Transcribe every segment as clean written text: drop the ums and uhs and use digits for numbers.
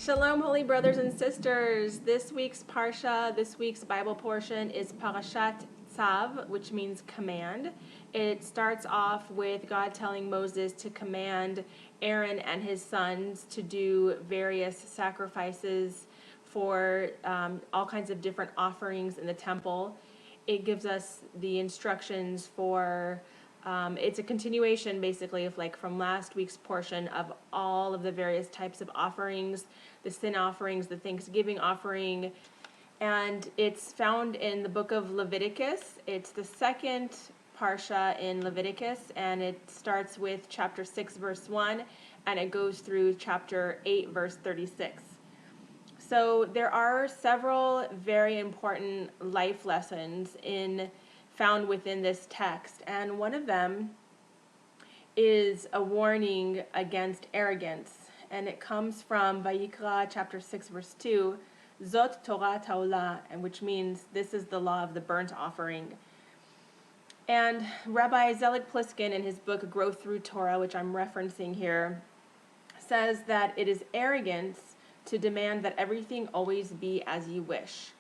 Shalom, holy brothers and sisters. This week's Parsha, this week's Bible portion is Parashat Tzav, which means command. It starts off with God telling Moses to command Aaron and his sons to do various sacrifices for all kinds of different offerings in the temple. It gives us the instructions for it's a continuation basically of like from last week's portion of all of the various types of offerings, the sin offerings, the Thanksgiving offering, and it's found in the book of Leviticus. It's the second Parsha in Leviticus, and it starts with chapter 6 verse 1 and it goes through chapter 8 verse 36. So there are several very important life lessons found within this text, and one of them is a warning against arrogance, and it comes from Vayikra chapter 6 verse 2, Zot Torah Ta'olah, and which means this is the law of the burnt offering. And Rabbi Zelig Pliskin in his book Grow Through Torah, which I'm referencing here, says that it is arrogance to demand that everything always be as you wish.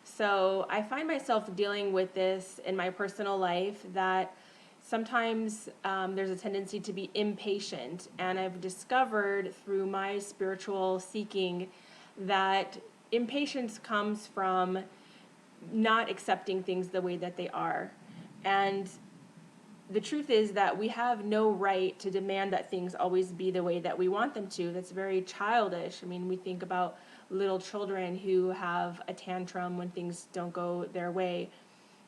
So I find myself dealing with this in my personal life, that sometimes there's a tendency to be impatient, and I've discovered through my spiritual seeking that impatience comes from not accepting things the way that they are. And the truth is that we have no right to demand that things always be the way that we want them to. That's very childish. I mean, we think about little children who have a tantrum when things don't go their way.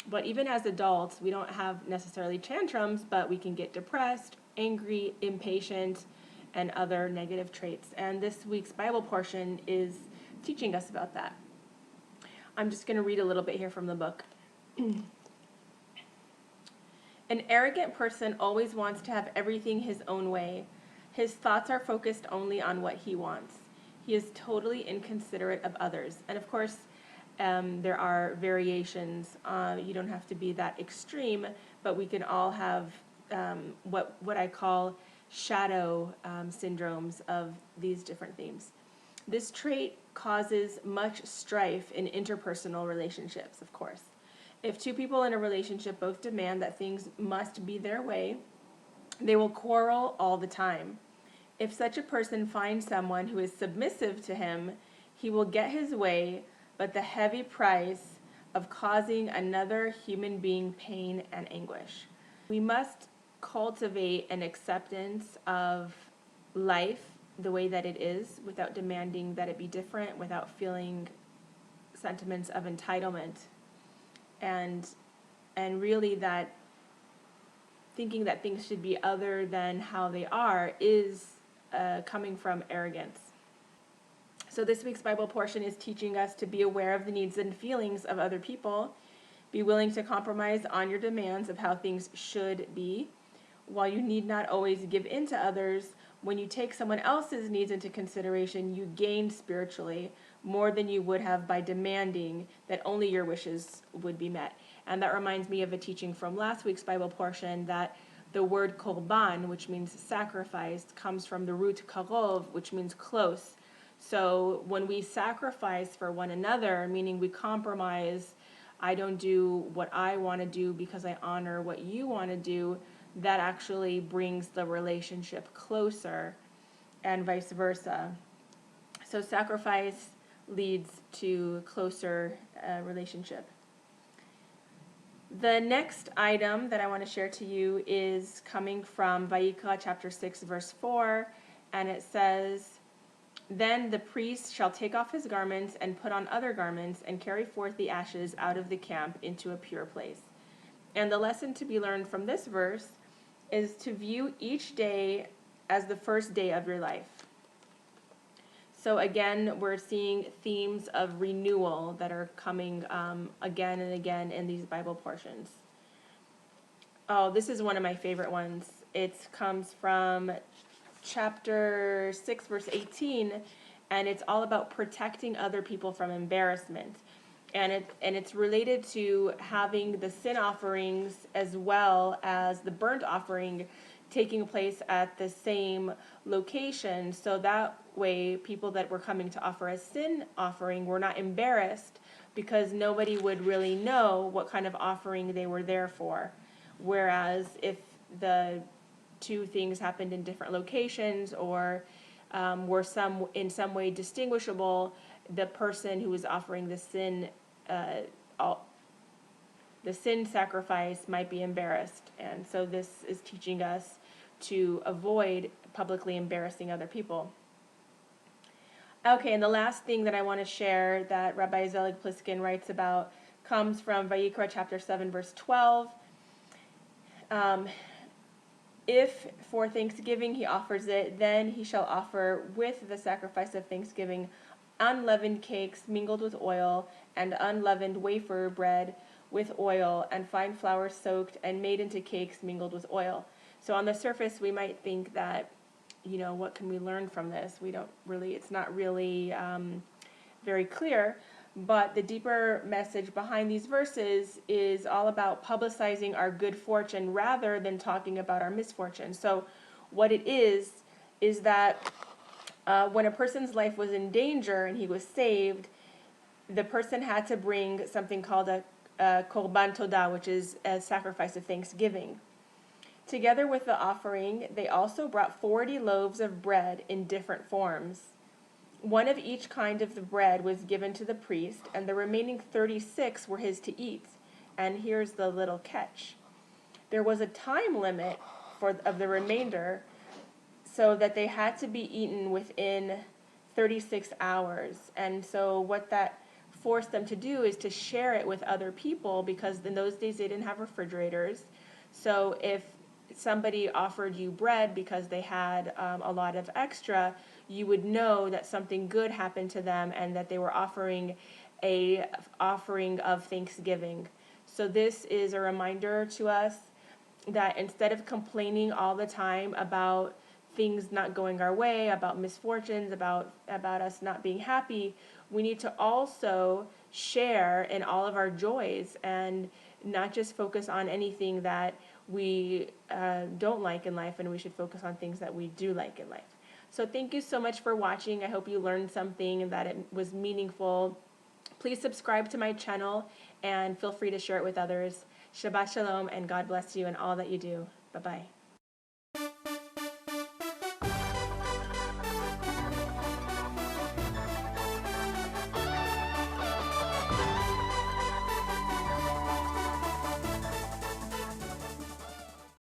But even as adults, we don't have necessarily tantrums, but we can get depressed, angry, impatient, and other negative traits. And this week's Bible portion is teaching us about that. I'm just going to read a little bit here from the book. An arrogant person always wants to have everything his own way. His thoughts are focused only on what he wants. He is totally inconsiderate of others. And of course, there are variations. You don't have to be that extreme, but we can all have what I call shadow syndromes of these different themes. This trait causes much strife in interpersonal relationships, of course. If two people in a relationship both demand that things must be their way, they will quarrel all the time. If such a person finds someone who is submissive to him, he will get his way, but the heavy price of causing another human being pain and anguish. We must cultivate an acceptance of life the way that it is, without demanding that it be different, without feeling sentiments of entitlement, and really that thinking that things should be other than how they are is coming from arrogance. So this week's Bible portion is teaching us to be aware of the needs and feelings of other people, be willing to compromise on your demands of how things should be. While you need not always give in to others, when you take someone else's needs into consideration, you gain spiritually more than you would have by demanding that only your wishes would be met. And that reminds me of a teaching from last week's Bible portion that the word korban, which means sacrifice, comes from the root karov, which means close. So when we sacrifice for one another, meaning we compromise, I don't do what I want to do because I honor what you want to do, that actually brings the relationship closer, and vice versa. So sacrifice leads to closer relationship. The next item that I want to share to you is coming from Vayikra chapter 6 verse 4, and it says, "Then the priest shall take off his garments and put on other garments and carry forth the ashes out of the camp into a pure place." And the lesson to be learned from this verse is to view each day as the first day of your life. So again, we're seeing themes of renewal that are coming again and again in these Bible portions. Oh, this is one of my favorite ones. It comes from chapter 6, verse 18, and it's all about protecting other people from embarrassment. And it's related to having the sin offerings as well as the burnt offering taking place at the same location, so that way people that were coming to offer a sin offering were not embarrassed, because nobody would really know what kind of offering they were there for. Whereas if the two things happened in different locations, or were in some way distinguishable, the person who was offering the sin sacrifice might be embarrassed. And so this is teaching us to avoid publicly embarrassing other people. Okay, and the last thing that I want to share that Rabbi Zelig Pliskin writes about comes from Vayikra chapter 7, verse 12. If for thanksgiving he offers it, then he shall offer with the sacrifice of thanksgiving unleavened cakes mingled with oil, and unleavened wafer bread with oil, and fine flour soaked and made into cakes mingled with oil. So on the surface, we might think that, what can we learn from this? It's not really very clear. But the deeper message behind these verses is all about publicizing our good fortune rather than talking about our misfortune. So what it is that when a person's life was in danger and he was saved, the person had to bring something called a korban todah, which is a sacrifice of thanksgiving. Together with the offering, they also brought 40 loaves of bread in different forms. One of each kind of the bread was given to the priest, and the remaining 36 were his to eat. And here's the little catch. There was a time limit of the remainder, so that they had to be eaten within 36 hours. And so what that forced them to do is to share it with other people, because in those days they didn't have refrigerators. So if somebody offered you bread because they had a lot of extra, you would know that something good happened to them and that they were offering a offering of thanksgiving. So this is a reminder to us that instead of complaining all the time about things not going our way, about misfortunes, about us not being happy, we need to also share in all of our joys and not just focus on anything that we don't like in life, and we should focus on things that we do like in life. So thank you so much for watching. I hope you learned something and that it was meaningful. Please subscribe to my channel and feel free to share it with others. Shabbat Shalom, and God bless you in all that you do. Bye-bye.